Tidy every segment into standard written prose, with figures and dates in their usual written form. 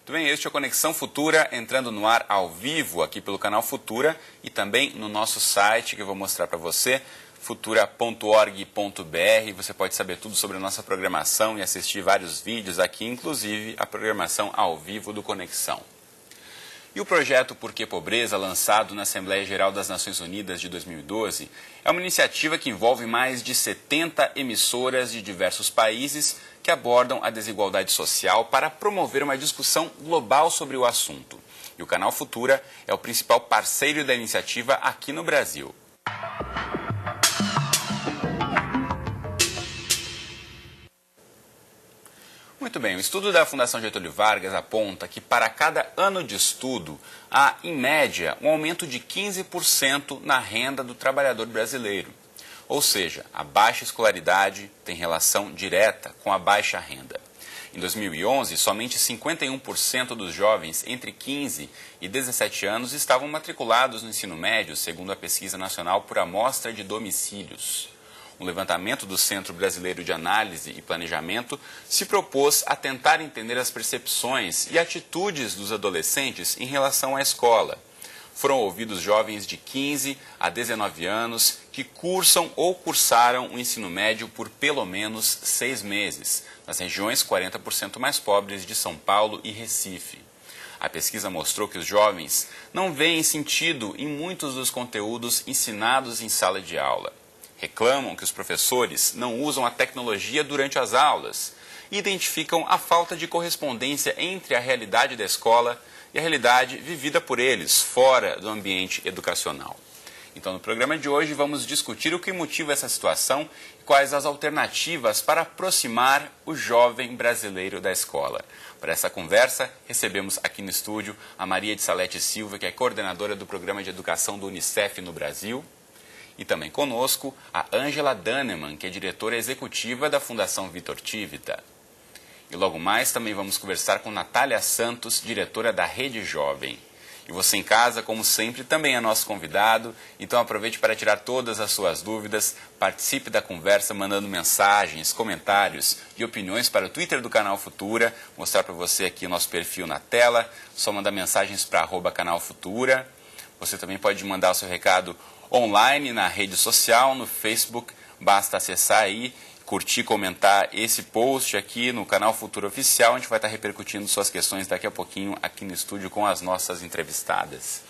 Muito bem, este é o Conexão Futura, entrando no ar ao vivo aqui pelo canal Futura e também no nosso site, que eu vou mostrar para você, futura.org.br. Você pode saber tudo sobre a nossa programação e assistir vários vídeos aqui, inclusive a programação ao vivo do Conexão. E o projeto Por que Pobreza, lançado na Assembleia Geral das Nações Unidas de 2012, é uma iniciativa que envolve mais de 70 emissoras de diversos países que abordam a desigualdade social para promover uma discussão global sobre o assunto. E o canal Futura é o principal parceiro da iniciativa aqui no Brasil. Muito bem, o estudo da Fundação Getúlio Vargas aponta que para cada ano de estudo há, em média, um aumento de 15% na renda do trabalhador brasileiro. Ou seja, a baixa escolaridade tem relação direta com a baixa renda. Em 2011, somente 51% dos jovens entre 15 e 17 anos estavam matriculados no ensino médio, segundo a Pesquisa Nacional por Amostra de Domicílios. Um levantamento do Centro Brasileiro de Análise e Planejamento se propôs a tentar entender as percepções e atitudes dos adolescentes em relação à escola. Foram ouvidos jovens de 15 a 19 anos que cursam ou cursaram o ensino médio por pelo menos 6 meses, nas regiões 40% mais pobres de São Paulo e Recife. A pesquisa mostrou que os jovens não veem sentido em muitos dos conteúdos ensinados em sala de aula. Reclamam que os professores não usam a tecnologia durante as aulas e identificam a falta de correspondência entre a realidade da escola e a realidade vivida por eles fora do ambiente educacional. Então, no programa de hoje, vamos discutir o que motiva essa situação e quais as alternativas para aproximar o jovem brasileiro da escola. Para essa conversa, recebemos aqui no estúdio a Maria de Salete Silva, que é coordenadora do Programa de Educação do Unicef no Brasil. E também conosco a Ângela Dannemann, que é diretora executiva da Fundação Vitor Tivita. E logo mais também vamos conversar com Natália Santos, diretora da Rede Jovem. E você em casa, como sempre, também é nosso convidado, então aproveite para tirar todas as suas dúvidas, participe da conversa mandando mensagens, comentários e opiniões para o Twitter do Canal Futura, mostrar para você aqui o nosso perfil na tela, só mandar mensagens para @Canal Futura. Você também pode mandar o seu recado online na rede social, no Facebook, basta acessar aí, curtir, comentar esse post aqui no Canal Futura Oficial. A gente vai estar repercutindo suas questões daqui a pouquinho aqui no estúdio com as nossas entrevistadas.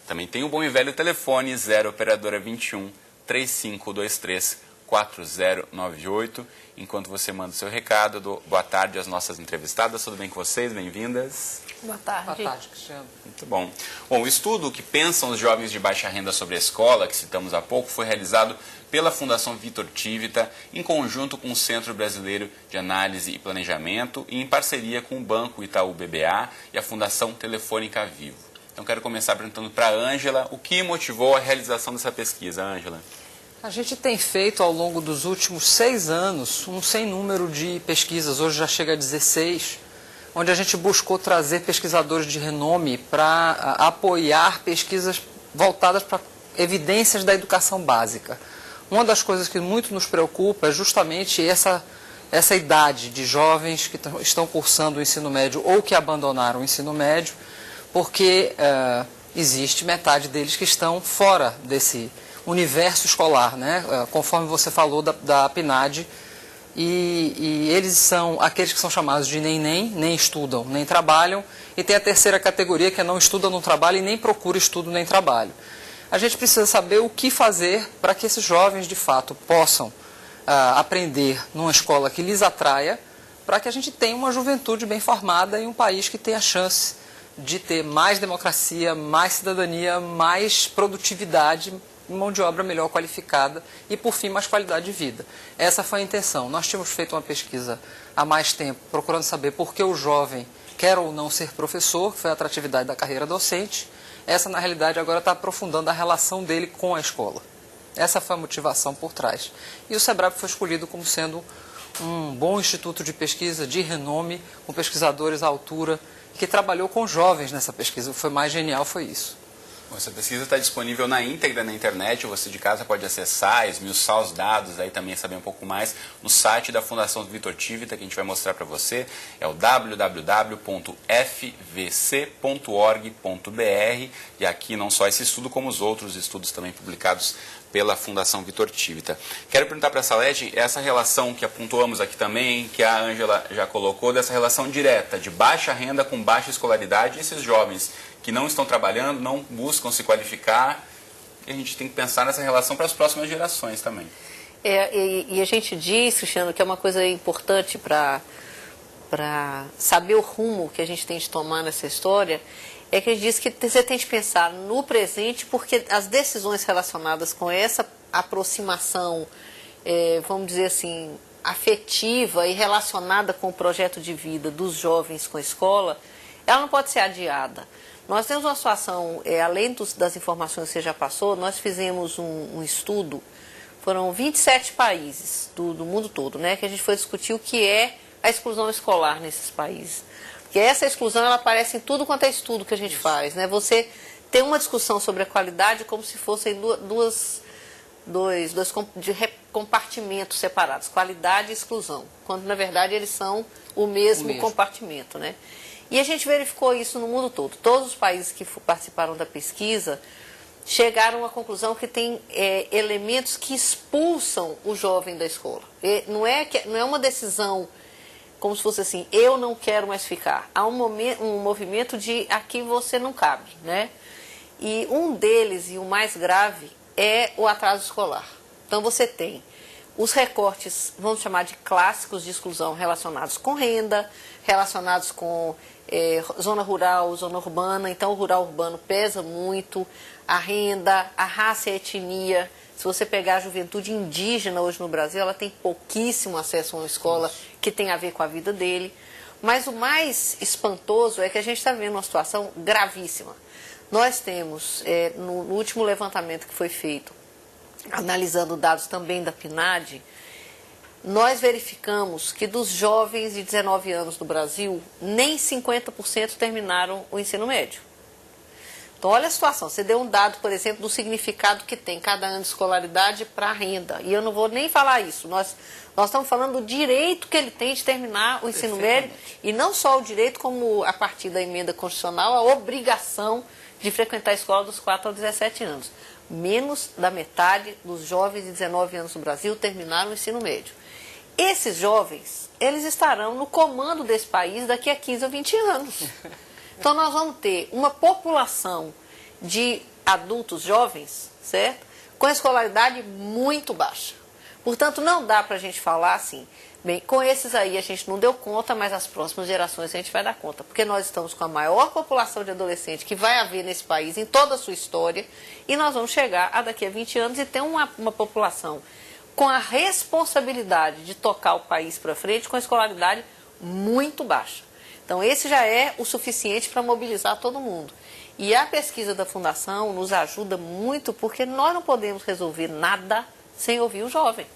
Também tem o bom e velho telefone 0 operadora 21 3523 4098. Enquanto você manda o seu recado, boa tarde às nossas entrevistadas. Tudo bem com vocês? Bem-vindas. Boa tarde. Boa tarde, Cristiano. Muito bom. Bom, o estudo que pensam os jovens de baixa renda sobre a escola, que citamos há pouco, foi realizado pela Fundação Vitor Tivita, em conjunto com o Centro Brasileiro de Análise e Planejamento e em parceria com o Banco Itaú BBA e a Fundação Telefônica Vivo. Então, quero começar perguntando para a Ângela o que motivou a realização dessa pesquisa. Ângela. A gente tem feito ao longo dos últimos 6 anos um sem número de pesquisas, hoje já chega a 16, onde a gente buscou trazer pesquisadores de renome para apoiar pesquisas voltadas para evidências da educação básica. Uma das coisas que muito nos preocupa é justamente essa idade de jovens que estão cursando o ensino médio ou que abandonaram o ensino médio, porque existe metade deles que estão fora desse universo escolar, né? Conforme você falou da PNAD, e eles são aqueles que são chamados de nem estudam, nem trabalham, e tem a terceira categoria que é não estuda, não trabalha e nem procura estudo nem trabalho. A gente precisa saber o que fazer para que esses jovens, de fato, possam aprender numa escola que lhes atraia, para que a gente tenha uma juventude bem formada e um país que tenha chance de ter mais democracia, mais cidadania, mais produtividade, mão de obra melhor qualificada e, por fim, mais qualidade de vida. Essa foi a intenção. Nós tínhamos feito uma pesquisa há mais tempo, procurando saber por que o jovem quer ou não ser professor, que foi a atratividade da carreira docente. Essa, na realidade, agora está aprofundando a relação dele com a escola. Essa foi a motivação por trás. E o SEBRAP foi escolhido como sendo um bom instituto de pesquisa de renome, com pesquisadores à altura, que trabalhou com jovens nessa pesquisa. O que foi mais genial foi isso. Essa pesquisa está disponível na íntegra na internet, você de casa pode acessar, esmiuçar os dados, aí também saber um pouco mais no site da Fundação Vitor Tivita, que a gente vai mostrar para você, é o www.fvc.org.br, e aqui não só esse estudo, como os outros estudos também publicados pela Fundação Vitor Tivita. Quero perguntar para a Salete, essa relação que apontuamos aqui também, que a Ângela já colocou, dessa relação direta de baixa renda com baixa escolaridade, esses jovens que não estão trabalhando, não buscam se qualificar, e a gente tem que pensar nessa relação para as próximas gerações também. E a gente diz, Cristiano, que é uma coisa importante para saber o rumo que a gente tem de tomar nessa história, é que a gente diz que você tem de pensar no presente, porque as decisões relacionadas com essa aproximação, vamos dizer assim, afetiva e relacionada com o projeto de vida dos jovens com a escola, ela não pode ser adiada. Nós temos uma situação, além das informações que você já passou, nós fizemos um estudo, foram 27 países do mundo todo, né, que a gente foi discutir o que é a exclusão escolar nesses países. Porque essa exclusão, ela aparece em tudo quanto é estudo que a gente faz, né? Você tem uma discussão sobre a qualidade como se fossem dois compartimentos separados, qualidade e exclusão, quando na verdade eles são o mesmo compartimento, né? E a gente verificou isso no mundo todo. Todos os países que participaram da pesquisa chegaram à conclusão que tem elementos que expulsam o jovem da escola. Não é uma decisão como se fosse assim, eu não quero mais ficar. Há um movimento de aqui você não cabe, né? E um deles, e o mais grave, é o atraso escolar. Então você tem os recortes, vamos chamar de clássicos de exclusão, relacionados com renda, relacionados com zona rural, zona urbana. Então o rural urbano pesa muito, a renda, a raça e a etnia. Se você pegar a juventude indígena hoje no Brasil, ela tem pouquíssimo acesso a uma escola que tem a ver com a vida dele. Mas o mais espantoso é que a gente está vendo uma situação gravíssima. Nós temos, no último levantamento que foi feito, analisando dados também da PNAD, nós verificamos que dos jovens de 19 anos do Brasil, nem 50% terminaram o ensino médio. Então, olha a situação. Você deu um dado, por exemplo, do significado que tem cada ano de escolaridade para a renda. E eu não vou nem falar isso. Nós estamos falando do direito que ele tem de terminar o ensino médio. E não só o direito, como a partir da emenda constitucional, a obrigação de frequentar a escola dos 4 aos 17 anos. Menos da metade dos jovens de 19 anos no Brasil terminaram o ensino médio. Esses jovens, eles estarão no comando desse país daqui a 15 ou 20 anos. Então, nós vamos ter uma população de adultos jovens, certo? Com escolaridade muito baixa. Portanto, não dá para a gente falar assim, bem, com esses aí a gente não deu conta, mas as próximas gerações a gente vai dar conta. Porque nós estamos com a maior população de adolescentes que vai haver nesse país em toda a sua história, e nós vamos chegar a daqui a 20 anos e ter uma população com a responsabilidade de tocar o país para frente com a escolaridade muito baixa. Então, esse já é o suficiente para mobilizar todo mundo. E a pesquisa da Fundação nos ajuda muito, porque nós não podemos resolver nada sem ouvir o jovem.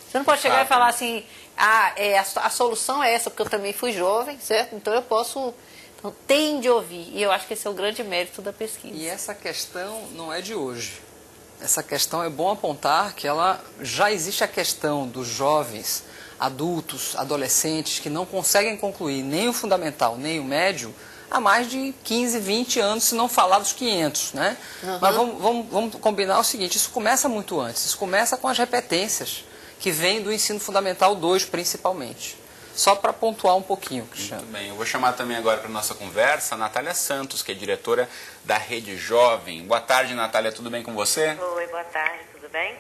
Você não pode chegar e falar assim, a solução é essa, porque eu também fui jovem, certo? Então, eu posso... Então, tem de ouvir. E eu acho que esse é o grande mérito da pesquisa. E essa questão não é de hoje. Essa questão é bom apontar que ela já existe a questão dos jovens, adultos, adolescentes que não conseguem concluir nem o fundamental, nem o médio há mais de 15, 20 anos, se não falar dos 500, né? Uhum. Mas vamos combinar o seguinte, isso começa muito antes, isso começa com as repetências que vêm do ensino fundamental 2 principalmente. Só para pontuar um pouquinho, Cristiano. Muito bem, eu vou chamar também agora para a nossa conversa a Natália Santos, que é diretora da Rede Jovem. Boa tarde, Natália, tudo bem com você? Oi, boa tarde, tudo bem?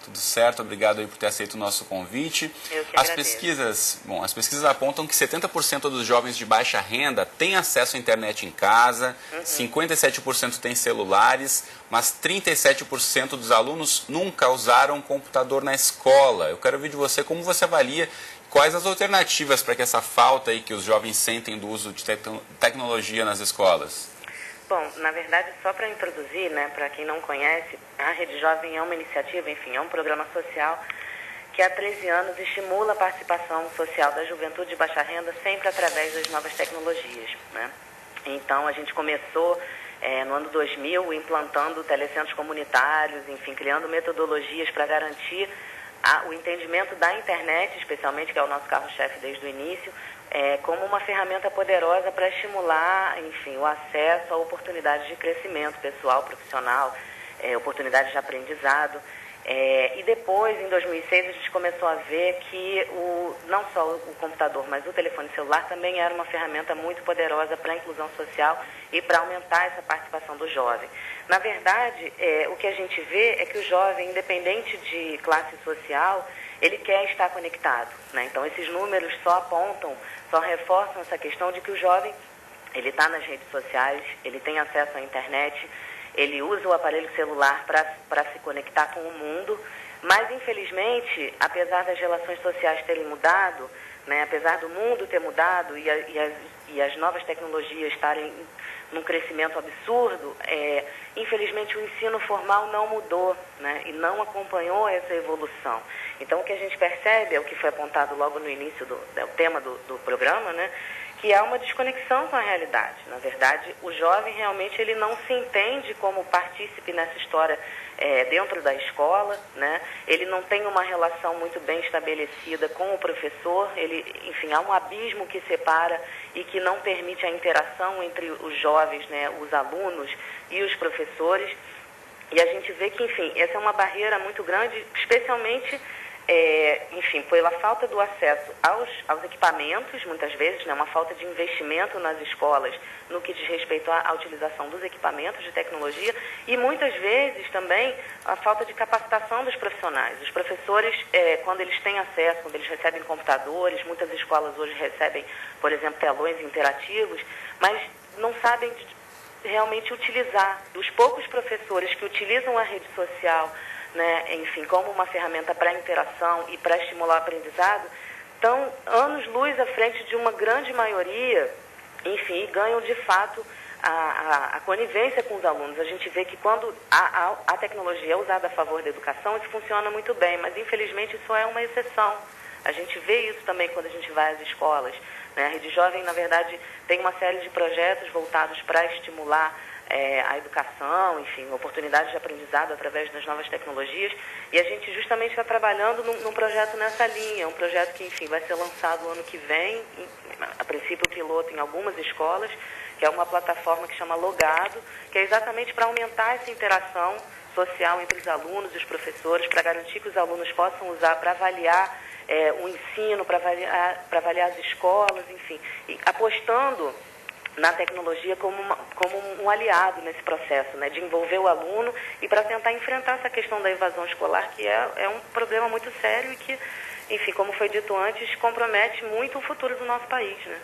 Tudo certo, obrigado aí por ter aceito o nosso convite. Eu que agradeço. As pesquisas apontam que 70% dos jovens de baixa renda têm acesso à internet em casa, 57% têm celulares, mas 37% dos alunos nunca usaram computador na escola. Eu quero ouvir de você como você avalia quais as alternativas para que essa falta aí que os jovens sentem do uso de tecnologia nas escolas. Bom, na verdade, só para introduzir, né, para quem não conhece, a Rede Jovem é uma iniciativa, enfim, é um programa social que há 13 anos estimula a participação social da juventude de baixa renda sempre através das novas tecnologias, né? Então, a gente começou no ano 2000, implantando telecentros comunitários, enfim, criando metodologias para garantir o entendimento da internet, especialmente, que é o nosso carro-chefe desde o início, como uma ferramenta poderosa para estimular, enfim, o acesso a oportunidades de crescimento pessoal, profissional, oportunidades de aprendizado. E depois, em 2006, a gente começou a ver que não só o computador, mas o telefone celular também era uma ferramenta muito poderosa para a inclusão social e para aumentar essa participação do jovem. Na verdade, o que a gente vê é que o jovem, independente de classe social, ele quer estar conectado, né? Então, esses números só reforçam essa questão de que o jovem, ele está nas redes sociais, ele tem acesso à internet, ele usa o aparelho celular para se conectar com o mundo, mas, infelizmente, apesar das relações sociais terem mudado, né, apesar do mundo ter mudado e as novas tecnologias estarem num crescimento absurdo, infelizmente o ensino formal não mudou, né, e não acompanhou essa evolução. Então, o que a gente percebe, é o que foi apontado logo no início do tema do programa, né, que há uma desconexão com a realidade. Na verdade, o jovem realmente ele não se entende como partícipe nessa história dentro da escola, né? Ele não tem uma relação muito bem estabelecida com o professor, enfim, há um abismo que separa e que não permite a interação entre os jovens, né, os alunos e os professores. E a gente vê que, enfim, essa é uma barreira muito grande, especialmente enfim, pela falta do acesso aos equipamentos, muitas vezes, né, uma falta de investimento nas escolas no que diz respeito à utilização dos equipamentos de tecnologia e muitas vezes também a falta de capacitação dos profissionais. Os professores, quando eles têm acesso, quando eles recebem computadores, muitas escolas hoje recebem, por exemplo, telões interativos, mas não sabem realmente utilizar. Os poucos professores que utilizam a rede social, né, enfim, como uma ferramenta para interação e para estimular o aprendizado, estão anos-luz à frente de uma grande maioria, enfim, e ganham de fato a conivência com os alunos. A gente vê que quando a tecnologia é usada a favor da educação, isso funciona muito bem, mas infelizmente isso é uma exceção. A gente vê isso também quando a gente vai às escolas, né? A Rede Jovem, na verdade, tem uma série de projetos voltados para estimular a educação, enfim, oportunidades de aprendizado através das novas tecnologias, e a gente justamente está trabalhando num projeto nessa linha, um projeto que, enfim, vai ser lançado ano que vem, a princípio piloto em algumas escolas, que é uma plataforma que chama Logado, que é exatamente para aumentar essa interação social entre os alunos e os professores, para garantir que os alunos possam usar para avaliar o ensino, para avaliar as escolas, enfim, e apostando na tecnologia como um aliado nesse processo, né, de envolver o aluno e para tentar enfrentar essa questão da evasão escolar, que é um problema muito sério e que, enfim, como foi dito antes, compromete muito o futuro do nosso país, né?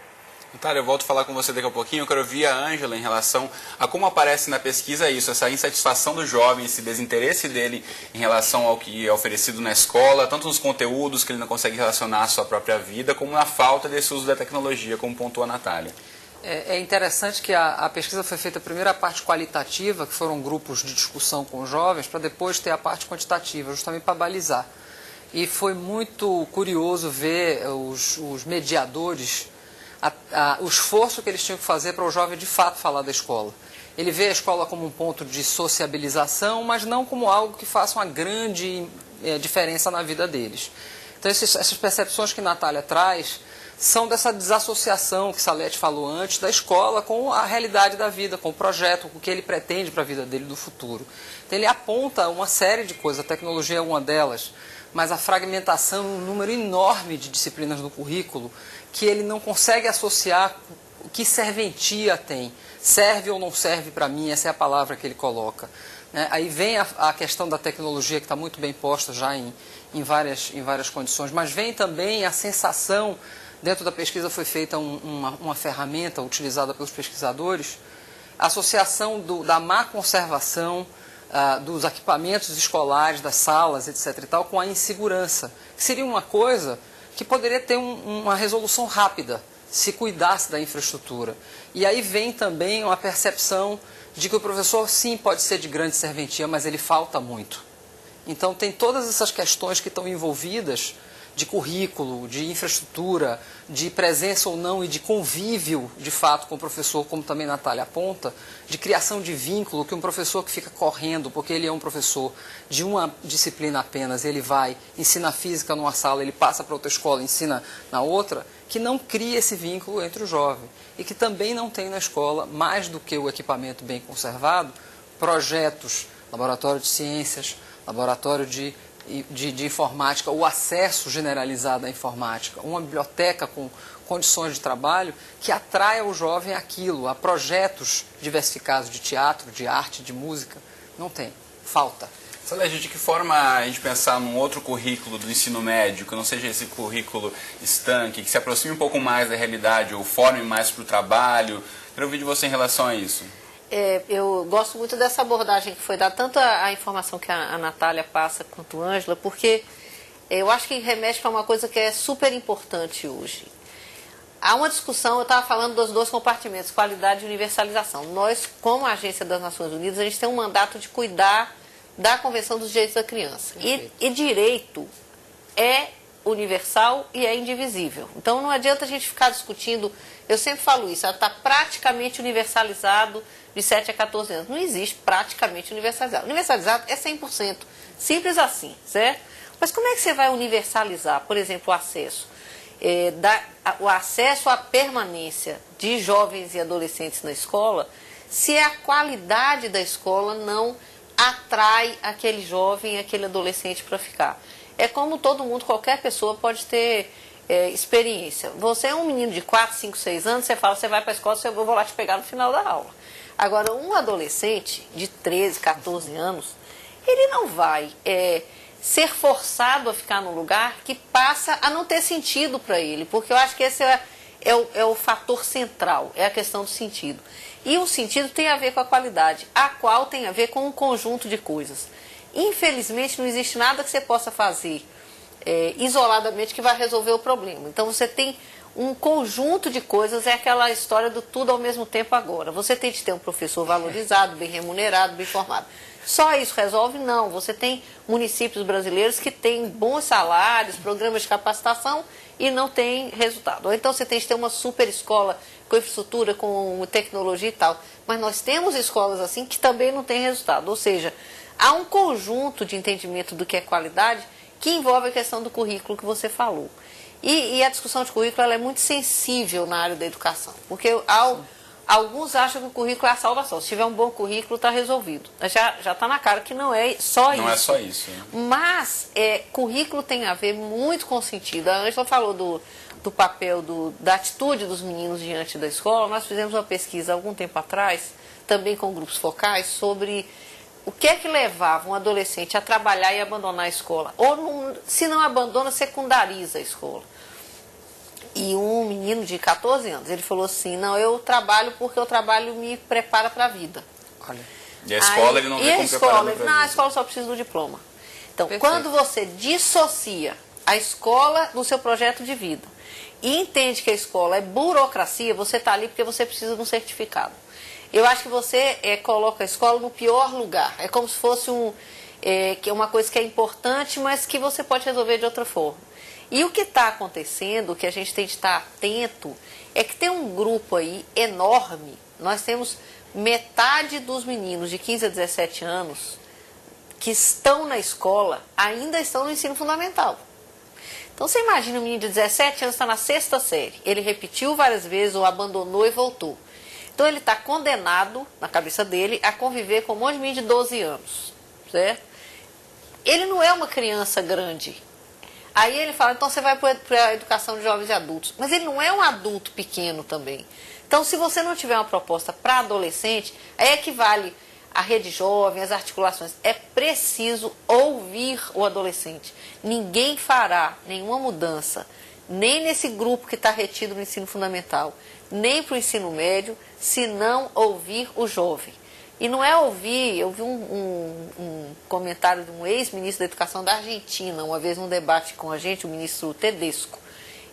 Natália, eu volto a falar com você daqui a pouquinho. Eu quero ouvir a Ângela em relação a como aparece na pesquisa isso, essa insatisfação do jovem, esse desinteresse dele em relação ao que é oferecido na escola, tanto nos conteúdos que ele não consegue relacionar à sua própria vida, como na falta desse uso da tecnologia, como pontuou a Natália. É interessante que a pesquisa foi feita primeiro a parte qualitativa, que foram grupos de discussão com os jovens, para depois ter a parte quantitativa, justamente para balizar. E foi muito curioso ver os mediadores, o esforço que eles tinham que fazer para o jovem de fato falar da escola. Ele vê a escola como um ponto de sociabilização, mas não como algo que faça uma grande diferença na vida deles. Então essas percepções que a Natália traz são dessa desassociação que Salete falou antes da escola com a realidade da vida, com o projeto, com o que ele pretende para a vida dele do futuro. Então ele aponta uma série de coisas, a tecnologia é uma delas, mas a fragmentação, um número enorme de disciplinas no currículo que ele não consegue associar o que serventia tem. Serve ou não serve para mim, essa é a palavra que ele coloca. Aí vem a questão da tecnologia, que está muito bem posta já em várias condições, mas vem também a sensação. Dentro da pesquisa foi feita uma ferramenta utilizada pelos pesquisadores, a associação da má conservação dos equipamentos escolares, das salas, etc. e tal, com a insegurança, que seria uma coisa que poderia ter uma resolução rápida, se cuidasse da infraestrutura. E aí vem também uma percepção de que o professor, sim, pode ser de grande serventia, mas ele falta muito. Então tem todas essas questões que estão envolvidas de currículo, de infraestrutura, de presença ou não e de convívio, de fato, com o professor, como também a Natália aponta, de criação de vínculo, que um professor que fica correndo, porque ele é um professor de uma disciplina apenas, ele vai, ensina física numa sala, ele passa para outra escola, ensina na outra, que não cria esse vínculo entre o jovem e que também não tem na escola, mais do que o equipamento bem conservado, projetos, laboratório de ciências, laboratório de informática, o acesso generalizado à informática, uma biblioteca com condições de trabalho que atraia o jovem àquilo, a projetos diversificados de teatro, de arte, de música. Não tem, falta. Salete, de que forma a gente pensar num outro currículo do ensino médio, que não seja esse currículo estanque, que se aproxime um pouco mais da realidade, ou forme mais para o trabalho? Quero ouvir de você em relação a isso. Eu gosto muito dessa abordagem que foi dada, tanto a informação que a Natália passa quanto a Ângela, porque eu acho que remete para uma coisa que é super importante hoje. Há uma discussão, eu estava falando dos dois compartimentos, qualidade e universalização. Nós, como Agência das Nações Unidas, a gente tem um mandato de cuidar da Convenção dos Direitos da Criança. E direito é universal e é indivisível. Então não adianta a gente ficar discutindo, eu sempre falo isso, ela está praticamente universalizado de 7 a 14 anos. Não existe praticamente universalizado. Universalizado é 100%. Simples assim, certo? Mas como é que você vai universalizar, por exemplo, o acesso? O acesso à permanência de jovens e adolescentes na escola, se a qualidade da escola não atrai aquele jovem, aquele adolescente para ficar. É como todo mundo, qualquer pessoa pode ter experiência. Você é um menino de 4, 5, 6 anos, você fala, você vai para a escola, eu vou lá te pegar no final da aula. Agora, um adolescente de 13, 14 anos, ele não vai ser forçado a ficar num lugar que passa a não ter sentido para ele, porque eu acho que esse é o fator central, é a questão do sentido. E o sentido tem a ver com a qualidade, a qual tem a ver com um conjunto de coisas. Infelizmente, não existe nada que você possa fazer isoladamente que vai resolver o problema. Então, você tem um conjunto de coisas, é aquela história do tudo ao mesmo tempo agora. Você tem de ter um professor valorizado, bem remunerado, bem formado. Só isso resolve? Não. Você tem municípios brasileiros que têm bons salários, programas de capacitação e não tem resultado. Ou então você tem de ter uma super escola com infraestrutura, com tecnologia e tal. Mas nós temos escolas assim que também não têm resultado. Ou seja, há um conjunto de entendimento do que é qualidade que envolve a questão do currículo que você falou. E a discussão de currículo ela é muito sensível na área da educação. Porque alguns acham que o currículo é a salvação. Se tiver um bom currículo, está resolvido. Já está na cara que não é só isso. Não é só isso. Né? Mas currículo tem a ver muito com sentido. A Ângela falou do papel, da atitude dos meninos diante da escola. Nós fizemos uma pesquisa há algum tempo atrás, também com grupos focais, sobre o que é que levava um adolescente a trabalhar e abandonar a escola. Ou, se não abandona, secundariza a escola. E um menino de 14 anos, ele falou assim, não, eu trabalho porque o trabalho me prepara para a vida. Olha. E a escola ele não vê como preparando para a vida. Não, a escola só precisa do diploma. Então, Perfeito. Quando você dissocia a escola do seu projeto de vida e entende que a escola é burocracia, você está ali porque você precisa de um certificado. Eu acho que você coloca a escola no pior lugar. É como se fosse uma coisa que é importante, mas que você pode resolver de outra forma. E o que está acontecendo, o que a gente tem de estar atento, é que tem um grupo aí enorme. Nós temos metade dos meninos de 15 a 17 anos que estão na escola, ainda estão no ensino fundamental. Então você imagina um menino de 17 anos está na 6ª série. Ele repetiu várias vezes ou abandonou e voltou. Então ele está condenado, na cabeça dele, a conviver com um monte de menino de 12 anos. Certo? Ele não é uma criança grande. Aí ele fala, então você vai para a educação de jovens e adultos. Mas ele não é um adulto pequeno também. Então, se você não tiver uma proposta para adolescente, aí equivale a rede jovem, as articulações. É preciso ouvir o adolescente. Ninguém fará nenhuma mudança, nem nesse grupo que está retido no ensino fundamental, nem para o ensino médio, se não ouvir o jovem. E não é ouvir, eu vi um comentário de um ex-ministro da Educação da Argentina, uma vez num debate com a gente, o ministro Tedesco,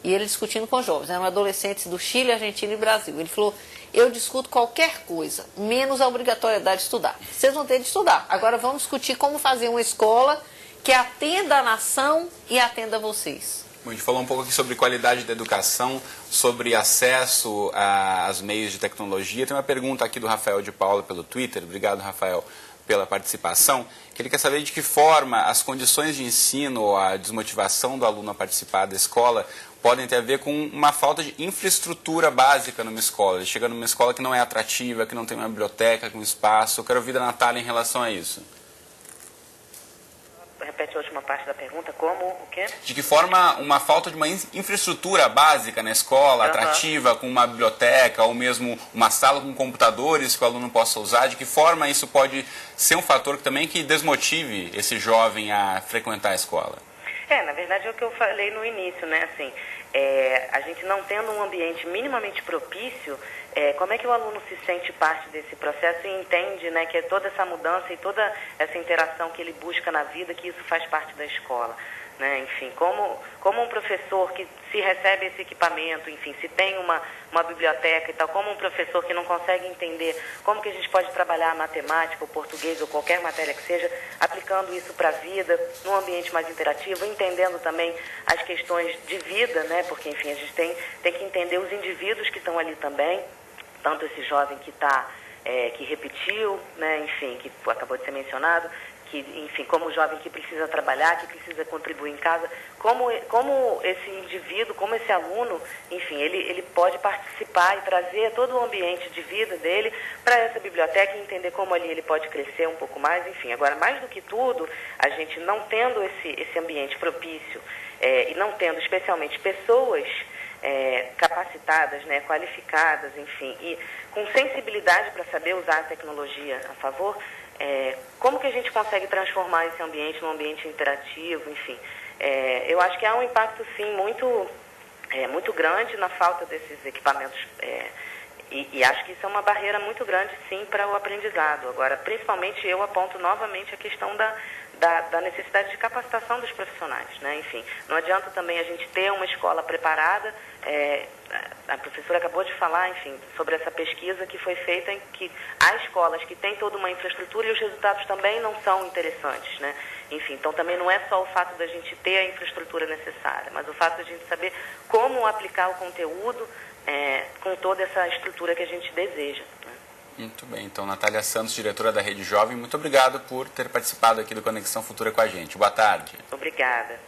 e ele discutindo com jovens, eram adolescentes do Chile, Argentina e Brasil. Ele falou, eu discuto qualquer coisa, menos a obrigatoriedade de estudar. Vocês vão ter de estudar. Agora vamos discutir como fazer uma escola que atenda a nação e atenda a vocês. Bom, a gente falou um pouco aqui sobre qualidade da educação, sobre acesso aos meios de tecnologia. Tem uma pergunta aqui do Rafael de Paula pelo Twitter. Obrigado, Rafael, pela participação. Que ele quer saber de que forma as condições de ensino ou a desmotivação do aluno a participar da escola podem ter a ver com uma falta de infraestrutura básica numa escola. Ele chega numa escola que não é atrativa, que não tem uma biblioteca, com espaço. Eu quero ouvir da Natália em relação a isso. Repete a última parte da pergunta, como, o quê? De que forma uma falta de uma infraestrutura básica na escola, atrativa, com uma biblioteca ou mesmo uma sala com computadores que o aluno possa usar, de que forma isso pode ser um fator também que desmotive esse jovem a frequentar a escola? Na verdade é o que eu falei no início, né? Assim, a gente não tendo um ambiente minimamente propício, como é que o aluno se sente parte desse processo e entende, né, que é toda essa mudança e toda essa interação que ele busca na vida, que isso faz parte da escola, né? Enfim, como um professor que se recebe esse equipamento, enfim, se tem uma biblioteca e tal, como um professor que não consegue entender como que a gente pode trabalhar a matemática, o português ou qualquer matéria que seja, aplicando isso para a vida, num ambiente mais interativo, entendendo também as questões de vida, né? Porque, enfim, a gente tem que entender os indivíduos que estão ali também, tanto esse jovem que repetiu, né? Enfim, que acabou de ser mencionado, que, enfim, como jovem que precisa trabalhar, que precisa contribuir em casa, como esse indivíduo, como esse aluno, enfim, ele pode participar e trazer todo o ambiente de vida dele para essa biblioteca e entender como ali ele pode crescer um pouco mais, enfim. Agora, mais do que tudo, a gente não tendo esse ambiente propício e não tendo especialmente pessoas capacitadas, né, qualificadas, enfim, e com sensibilidade para saber usar a tecnologia a favor, como que a gente consegue transformar esse ambiente num ambiente interativo, enfim. Eu acho que há um impacto, sim, muito grande na falta desses equipamentos, e acho que isso é uma barreira muito grande, sim, para o aprendizado. Agora, principalmente, eu aponto novamente a questão da necessidade de capacitação dos profissionais, né? Enfim, não adianta também a gente ter uma escola preparada. A professora acabou de falar, enfim, sobre essa pesquisa que foi feita em que há escolas que têm toda uma infraestrutura e os resultados também não são interessantes, né? Enfim, então também não é só o fato da gente ter a infraestrutura necessária, mas o fato de a gente saber como aplicar o conteúdo com toda essa estrutura que a gente deseja, né? Muito bem, então Natália Santos, diretora da Rede Jovem, muito obrigado por ter participado aqui do Conexão Futura com a gente. Boa tarde. Obrigada.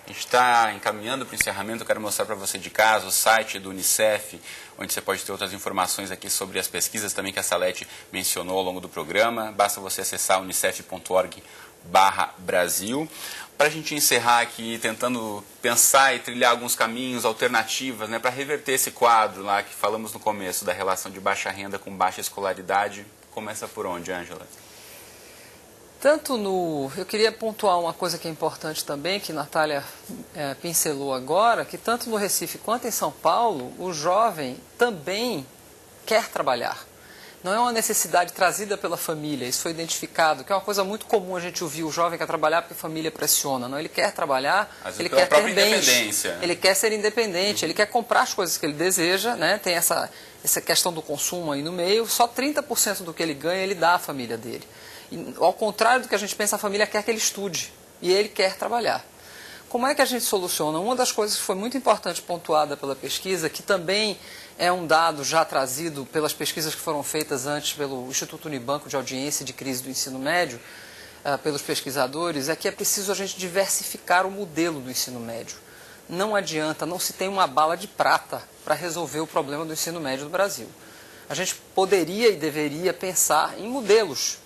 A gente está encaminhando para o encerramento. Eu quero mostrar para você de casa o site do Unicef, onde você pode ter outras informações aqui sobre as pesquisas também que a Salete mencionou ao longo do programa. Basta você acessar unicef.org/Brasil. Para a gente encerrar aqui, tentando pensar e trilhar alguns caminhos, alternativas, né, para reverter esse quadro lá que falamos no começo da relação de baixa renda com baixa escolaridade. Começa por onde, Ângela? Eu queria pontuar uma coisa que é importante também, que a Natália pincelou agora, que tanto no Recife quanto em São Paulo, o jovem também quer trabalhar. Não é uma necessidade trazida pela família, isso foi identificado, que é uma coisa muito comum a gente ouvir, o jovem quer trabalhar porque a família pressiona. Não, ele quer trabalhar, ele quer ter bens, ele quer ser independente, ele quer comprar as coisas que ele deseja, né? Tem essa questão do consumo aí no meio, só 30% do que ele ganha ele dá à família dele. E, ao contrário do que a gente pensa, a família quer que ele estude e ele quer trabalhar. Como é que a gente soluciona? Uma das coisas que foi muito importante pontuada pela pesquisa, que também é um dado já trazido pelas pesquisas que foram feitas antes pelo Instituto Unibanco de Audiência e de Crise do Ensino Médio, pelos pesquisadores, é que é preciso a gente diversificar o modelo do ensino médio. Não adianta, não se tem uma bala de prata para resolver o problema do ensino médio do Brasil. A gente poderia e deveria pensar em modelos.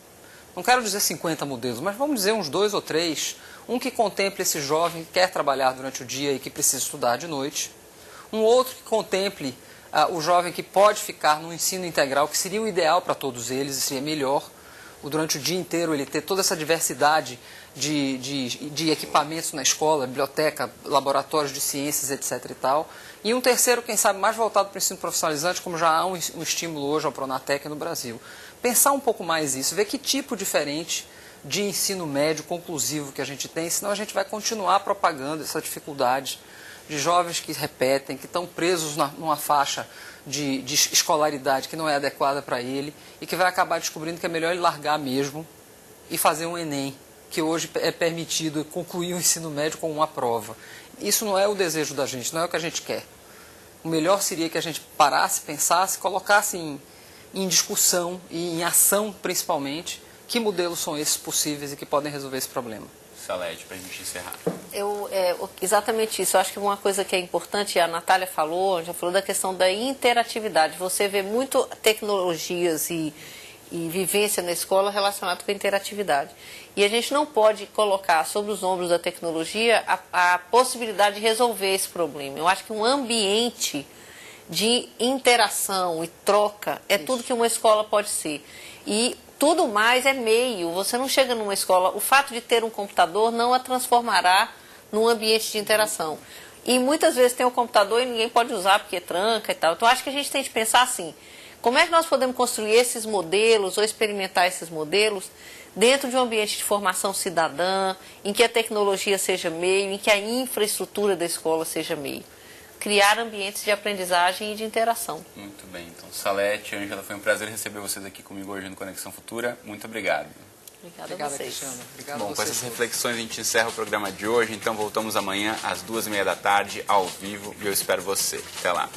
Não quero dizer 50 modelos, mas vamos dizer uns 2 ou 3. Um que contemple esse jovem que quer trabalhar durante o dia e que precisa estudar de noite. Um outro que contemple o jovem que pode ficar no ensino integral, que seria o ideal para todos eles, e seria melhor. Durante o dia inteiro ele ter toda essa diversidade de equipamentos na escola, biblioteca, laboratórios de ciências, etc. e tal. E um terceiro, quem sabe, mais voltado para o ensino profissionalizante, como já há um estímulo hoje ao Pronatec no Brasil. Pensar um pouco mais isso, ver que tipo diferente de ensino médio conclusivo que a gente tem, senão a gente vai continuar propagando essa dificuldade de jovens que repetem, que estão presos numa faixa de escolaridade que não é adequada para ele e que vai acabar descobrindo que é melhor ele largar mesmo e fazer um Enem, que hoje é permitido concluir o ensino médio com uma prova. isso não é o desejo da gente, não é o que a gente quer. O melhor seria que a gente parasse, pensasse, colocasse em discussão e em ação, principalmente, que modelos são esses possíveis e que podem resolver esse problema. Salete, para a gente encerrar. Exatamente isso. Eu acho que uma coisa que é importante, a Natália falou, já falou da questão da interatividade. Você vê muito tecnologias e vivência na escola relacionado com a interatividade. E a gente não pode colocar sobre os ombros da tecnologia a possibilidade de resolver esse problema. Eu acho que um ambiente de interação e troca é tudo que uma escola pode ser. E tudo mais é meio. Você não chega numa escola, o fato de ter um computador não a transformará num ambiente de interação. E muitas vezes tem um computador e ninguém pode usar porque tranca e tal. Então acho que a gente tem que pensar assim, como é que nós podemos construir esses modelos ou experimentar esses modelos dentro de um ambiente de formação cidadã, em que a tecnologia seja meio, em que a infraestrutura da escola seja meio. Criar ambientes de aprendizagem e de interação. Muito bem. Então, Salete, Ângela, foi um prazer receber vocês aqui comigo hoje no Conexão Futura. Muito obrigado. Obrigada a vocês. Cristiano. Obrigado Bom, a com vocês. essas reflexões a gente encerra o programa de hoje. Então, voltamos amanhã às 2h30 da tarde, ao vivo. E eu espero você. Até lá.